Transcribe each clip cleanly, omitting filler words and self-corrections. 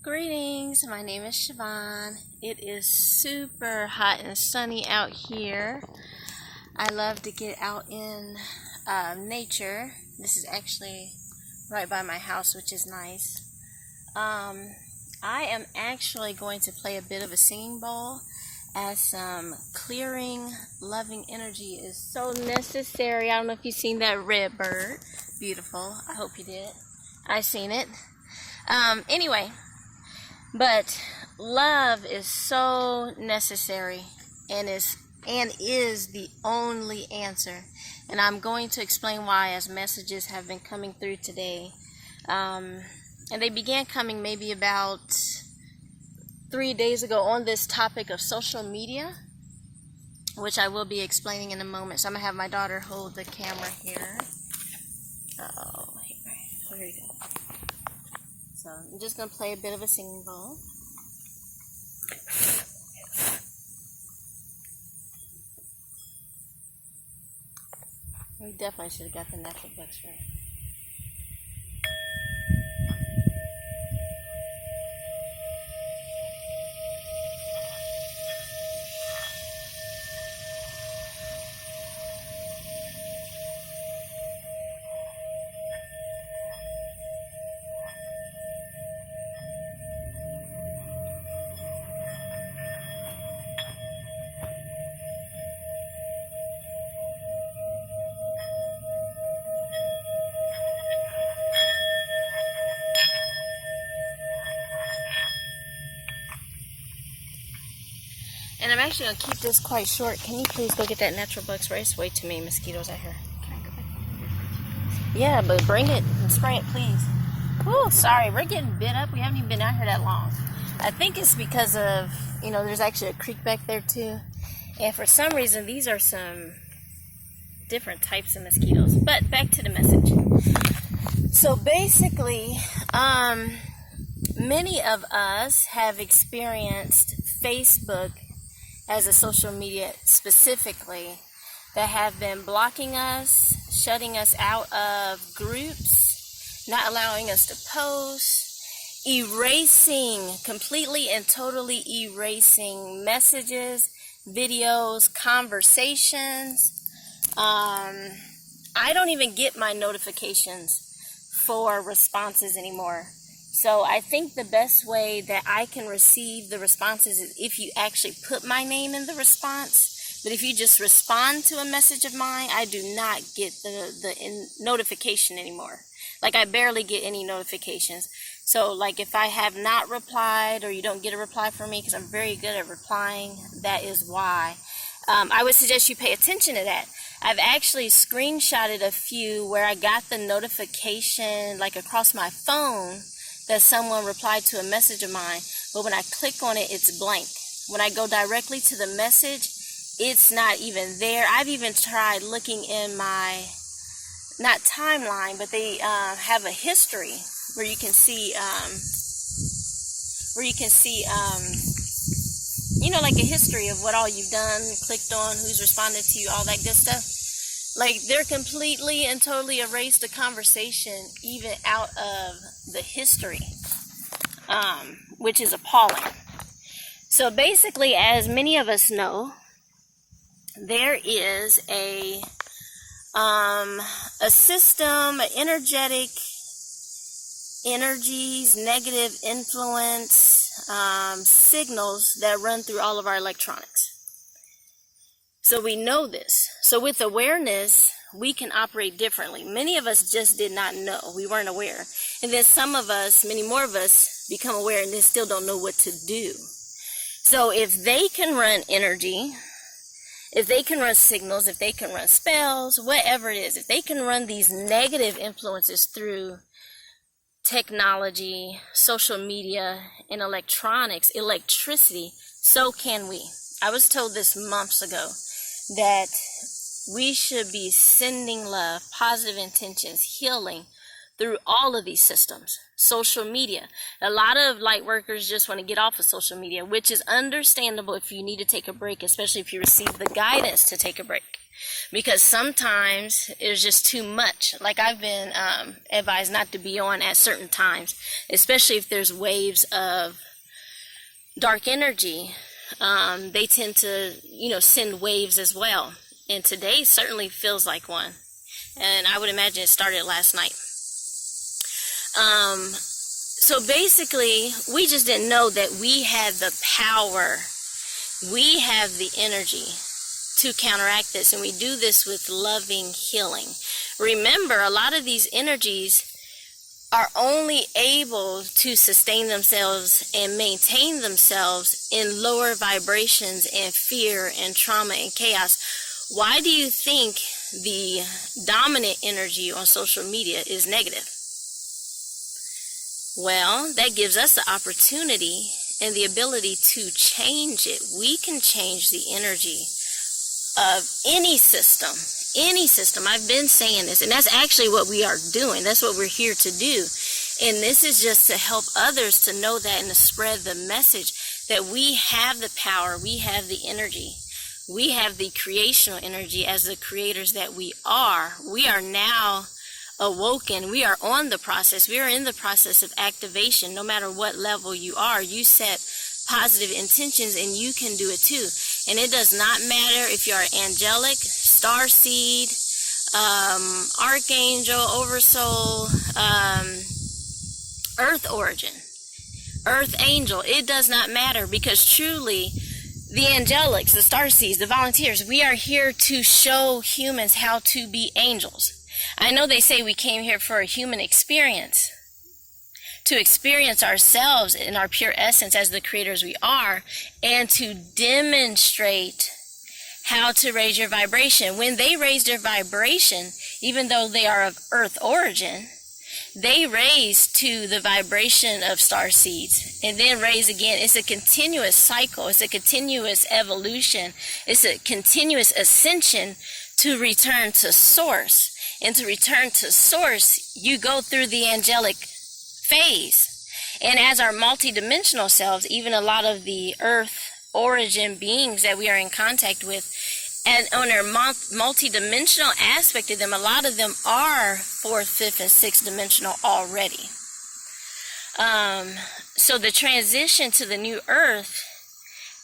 Greetings, my name is Siobhan. It is super hot and sunny out here. I love to get out in nature. This is actually right by my house, which is nice. I am actually going to play a bit of a singing bowl, as some clearing, loving energy is so necessary. I don't know if you've seen that red bird. Beautiful. I hope you did. I seen it. Anyway. But love is so necessary and is the only answer. And I'm going to explain why, as messages have been coming through today. And they began coming maybe about 3 days ago on this topic of social media, which I will be explaining in a moment. So I'm going to have my daughter hold the camera here. Here we go. So I'm just going to play a bit of a singing bowl. We definitely should have got the natural books right. And I'm actually going to keep this quite short. Can you please go get that natural bug spray? It's way too many mosquitoes out here. Can I go back? Yeah, but bring it and spray it, please. Oh, sorry. We're getting bit up. We haven't even been out here that long. I think it's because of, there's actually a creek back there too. And for some reason, these are some different types of mosquitoes. But back to the message. So basically, many of us have experienced Facebook as a social media specifically that have been blocking us, shutting us out of groups, not allowing us to post, completely and totally erasing messages, videos, conversations. I don't even get my notifications for responses anymore. So I think the best way that I can receive the responses is if you actually put my name in the response. But if you just respond to a message of mine, I do not get the notification anymore. Like, I barely get any notifications. So like, if I have not replied or you don't get a reply from me, because I'm very good at replying, that is why. I would suggest you pay attention to that. I've actually screenshotted a few where I got the notification like across my phone that someone replied to a message of mine, but when I click on it, it's blank. When I go directly to the message, it's not even there. I've even tried looking in my, not timeline, but they have a history where you can see, like a history of what all you've done, clicked on, who's responded to you, all that good stuff. Like, they're completely and totally erased the conversation even out of the history, which is appalling. So basically, as many of us know, there is a system, energetic energies, negative influence, signals that run through all of our electronics. So we know this. So with awareness, we can operate differently. Many of us just did not know. We weren't aware. And then some of us, many more of us, become aware and then still don't know what to do. So if they can run energy, if they can run signals, if they can run spells, whatever it is, if they can run these negative influences through technology, social media, and electronics, electricity, so can we. I was told this months ago that we should be sending love, positive intentions, healing through all of these systems. social media. A lot of light workers just want to get off of social media, which is understandable if you need to take a break, especially if you receive the guidance to take a break. Because sometimes it's just too much. Like I've been advised not to be on at certain times, especially if there's waves of dark energy. They tend to, send waves as well. And today certainly feels like one. And I would imagine it started last night. So basically, we just didn't know that we had the power. We have the energy to counteract this, and we do this with loving healing. Remember, a lot of these energies are only able to sustain themselves and maintain themselves in lower vibrations and fear and trauma and chaos. Why do you think the dominant energy on social media is negative? Well, that gives us the opportunity and the ability to change it. We can change the energy of any system. I've been saying this, and that's actually what we are doing. That's what we're here to do. And this is just to help others to know that and to spread the message that we have the power, we have the energy, we have the creational energy as the creators that we are. We are now awoken. We are on the process. We are in the process of activation. No matter what level you are, you set positive intentions and you can do it too. And it does not matter if you're angelic, starseed, archangel, oversoul, earth origin, earth angel. It does not matter, because truly the angelics, the starseeds, the volunteers, we are here to show humans how to be angels. I know they say we came here for a human experience, to experience ourselves in our pure essence as the creators we are, and to demonstrate how to raise your vibration. When they raise their vibration, even though they are of earth origin, they raise to the vibration of star seeds and then raise again. It's a continuous cycle. It's a continuous evolution. It's a continuous ascension to return to source. And to return to source, you go through the angelic phase. And as our multidimensional selves, even a lot of the earth origin beings that we are in contact with, and on their multidimensional aspect of them, a lot of them are 4th, 5th, and 6th dimensional already. So the transition to the new earth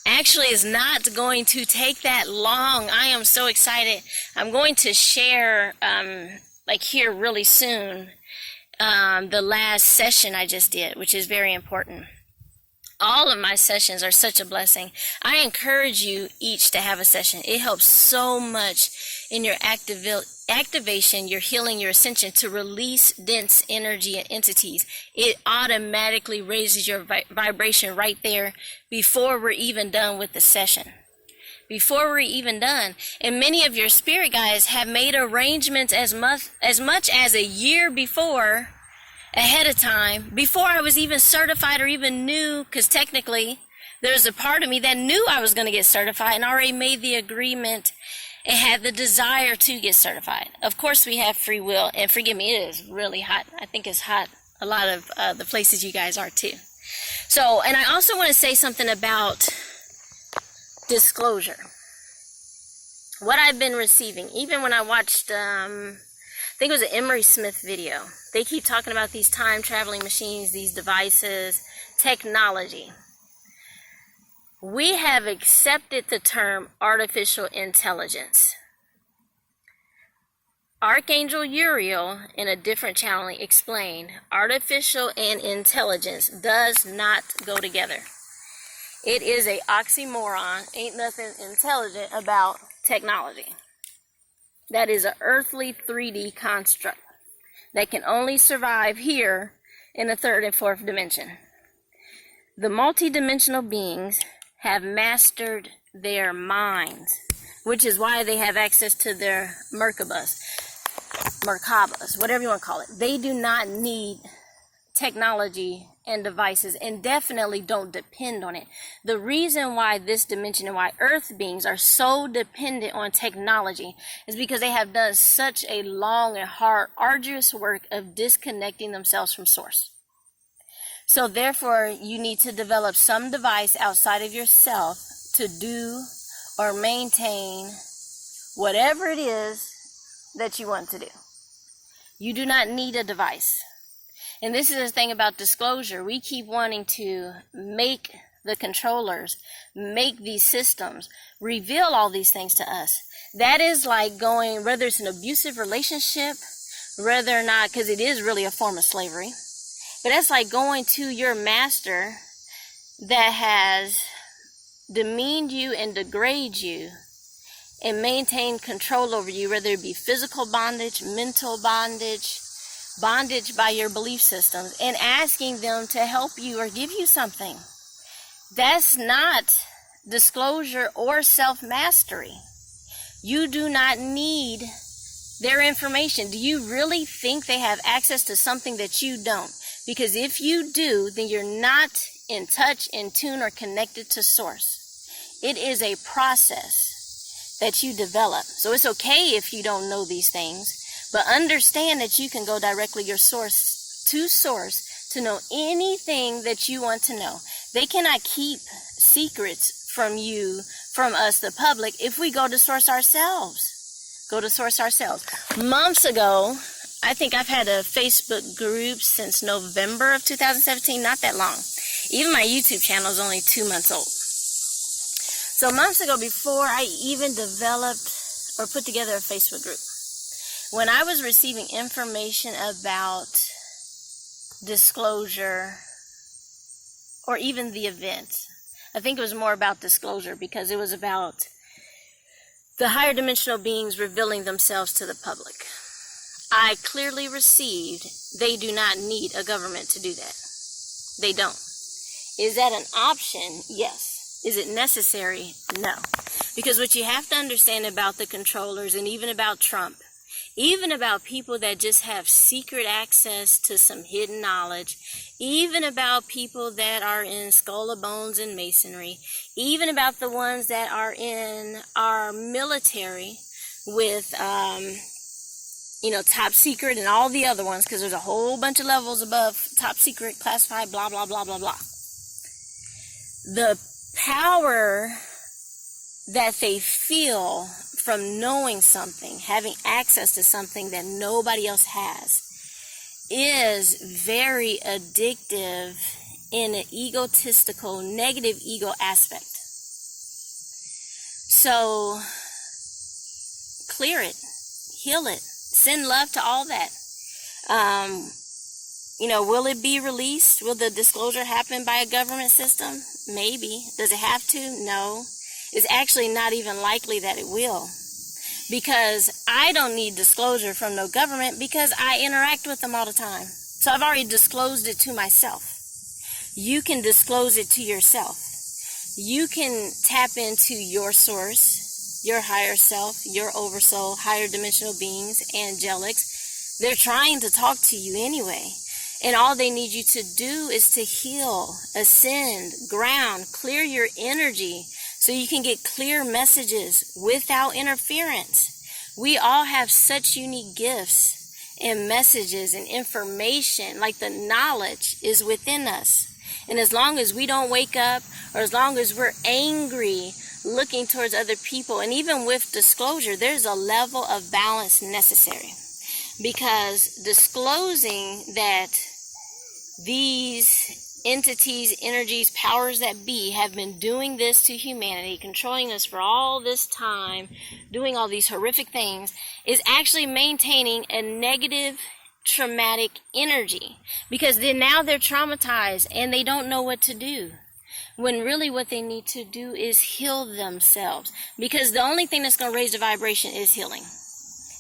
actually is not going to take that long. I am so excited. I'm going to share, here really soon, the last session I just did, which is very important. All of my sessions are such a blessing. I encourage you each to have a session. It helps so much in your activation, your healing, your ascension, to release dense energy and entities. It automatically raises your vibration right there before we're even done with the session. Before we're even done. And many of your spirit guides have made arrangements as much as a year before, ahead of time, before I was even certified or even knew, because technically there's a part of me that knew I was going to get certified and already made the agreement and had the desire to get certified. Of course, we have free will, and forgive me, it is really hot. I think it's hot a lot of the places you guys are too. So, and I also want to say something about disclosure. What I've been receiving, even when I watched, I think it was an Emery Smith video. They keep talking about these time traveling machines, these devices, technology. We have accepted the term artificial intelligence. Archangel Uriel, in a different channel, explained artificial and intelligence does not go together. It is a oxymoron. Ain't nothing intelligent about technology. That is an earthly 3D construct that can only survive here in the 3rd and 4th dimension. The multidimensional beings have mastered their minds, which is why they have access to their Merkabas, whatever you want to call it. They do not need technology and devices, and definitely don't depend on it. The reason why this dimension and why earth beings are so dependent on technology is because they have done such a long and hard, arduous work of disconnecting themselves from source. So therefore, you need to develop some device outside of yourself to do or maintain whatever it is that you want to do. You do not need a device. And this is the thing about disclosure. We keep wanting to make the controllers, make these systems, reveal all these things to us. That is like going, whether it's an abusive relationship, whether or not, because it is really a form of slavery, but that's like going to your master that has demeaned you and degraded you and maintained control over you, whether it be physical bondage, mental bondage, bondage by your belief systems, and asking them to help you or give you something. That's not disclosure or self-mastery. You do not need their information. Do you really think they have access to something that you don't? Because if you do, then you're not in touch, in tune, or connected to source. It is a process that you develop. So it's okay if you don't know these things, but understand that you can go directly to source to know anything that you want to know. They cannot keep secrets from you, from us, the public, if we go to source ourselves. Go to source ourselves. Months ago, I think I've had a Facebook group since November of 2017, not that long. Even my YouTube channel is only 2 months old. So months ago, before I even developed or put together a Facebook group, when I was receiving information about disclosure or even the event, I think it was more about disclosure because it was about the higher dimensional beings revealing themselves to the public. I clearly received they do not need a government to do that. They don't. Is that an option? Yes. Is it necessary? No. Because what you have to understand about the controllers and even about Trump, even about people that just have secret access to some hidden knowledge, even about people that are in Skull and Bones and Masonry, even about the ones that are in our military with, top secret and all the other ones, because there's a whole bunch of levels above top secret, classified, blah, blah, blah, blah, blah. The power that they feel from knowing something, having access to something that nobody else has, is very addictive in an egotistical, negative ego aspect. So, clear it, heal it, send love to all that. Will it be released? Will the disclosure happen by a government system? Maybe. Does it have to? No. It's actually not even likely that it will. Because I don't need disclosure from no government because I interact with them all the time. So I've already disclosed it to myself. You can disclose it to yourself. You can tap into your source, your higher self, your oversoul, higher dimensional beings, angelics. They're trying to talk to you anyway. And all they need you to do is to heal, ascend, ground, clear your energy so you can get clear messages without interference. We all have such unique gifts and messages and information, like the knowledge is within us. And as long as we don't wake up, or as long as we're angry, looking towards other people, and even with disclosure, there's a level of balance necessary. Because disclosing that these entities, energies, powers that be have been doing this to humanity, controlling us for all this time, doing all these horrific things, is actually maintaining a negative, traumatic energy. Because now they're traumatized and they don't know what to do. When really what they need to do is heal themselves. Because the only thing that's going to raise the vibration is healing.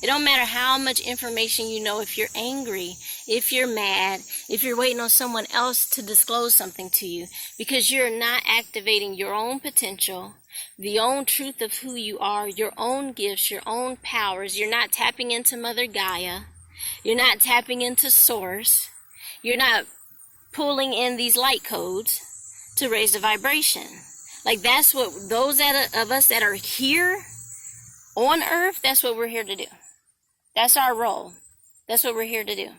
It don't matter how much information you know. If you're angry, if you're mad, if you're waiting on someone else to disclose something to you, because you're not activating your own potential, the own truth of who you are, your own gifts, your own powers. You're not tapping into Mother Gaia. You're not tapping into Source. You're not pulling in these light codes to raise the vibration. Like that's what those of us that are here on Earth, that's what we're here to do. That's our role. That's what we're here to do.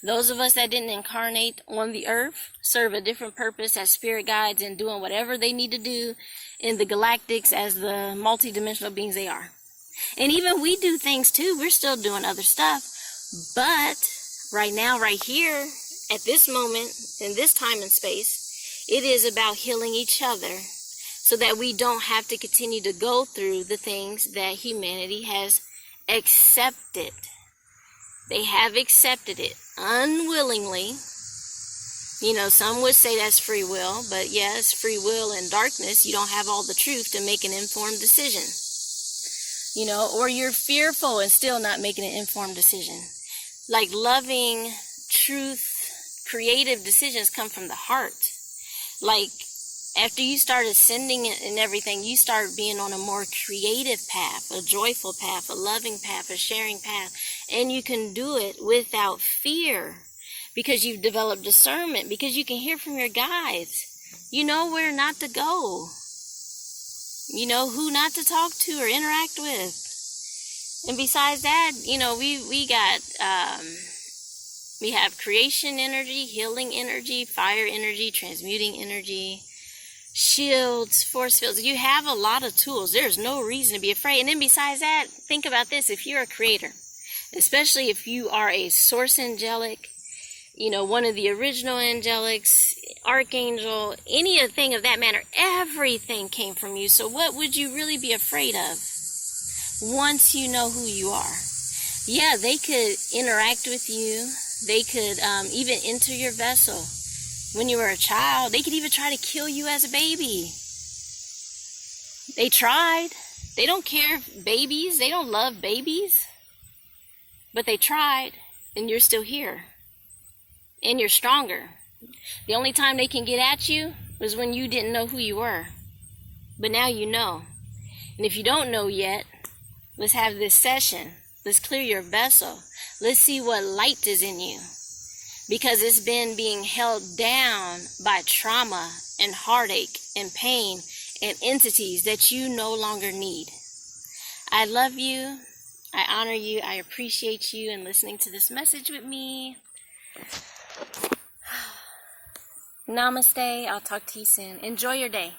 Those of us that didn't incarnate on the earth serve a different purpose as spirit guides and doing whatever they need to do in the galactics as the multidimensional beings they are. And even we do things too. We're still doing other stuff. But right now, right here, at this moment, in this time and space, it is about healing each other so that we don't have to continue to go through the things that humanity has accepted. They have accepted it unwillingly. You know, some would say that's free will, but yes, free will in darkness. You don't have all the truth to make an informed decision. You know, or you're fearful and still not making an informed decision. Like loving, truth, creative decisions come from the heart. Like after you start ascending and everything, you start being on a more creative path, a joyful path, a loving path, a sharing path. And you can do it without fear because you've developed discernment, because you can hear from your guides. You know where not to go. You know who not to talk to or interact with. And besides that, you know, we have creation energy, healing energy, fire energy, transmuting energy, shields, force fields. You have a lot of tools. There's no reason to be afraid. And then besides that, think about this. If you're a creator, especially if you are a source angelic, you know, one of the original angelics, archangel, anything of that matter, everything came from you. So what would you really be afraid of once you know who you are? Yeah, they could interact with you. They could even enter your vessel when you were a child. They could even try to kill you as a baby. They tried. They don't care if babies, they don't love babies. But they tried, and you're still here. And you're stronger. The only time they can get at you was when you didn't know who you were. But now you know. And if you don't know yet, let's have this session. Let's clear your vessel. Let's see what light is in you. Because it's been being held down by trauma and heartache and pain and entities that you no longer need. I love you. I honor you. I appreciate you and listening to this message with me. Namaste. I'll talk to you soon. Enjoy your day.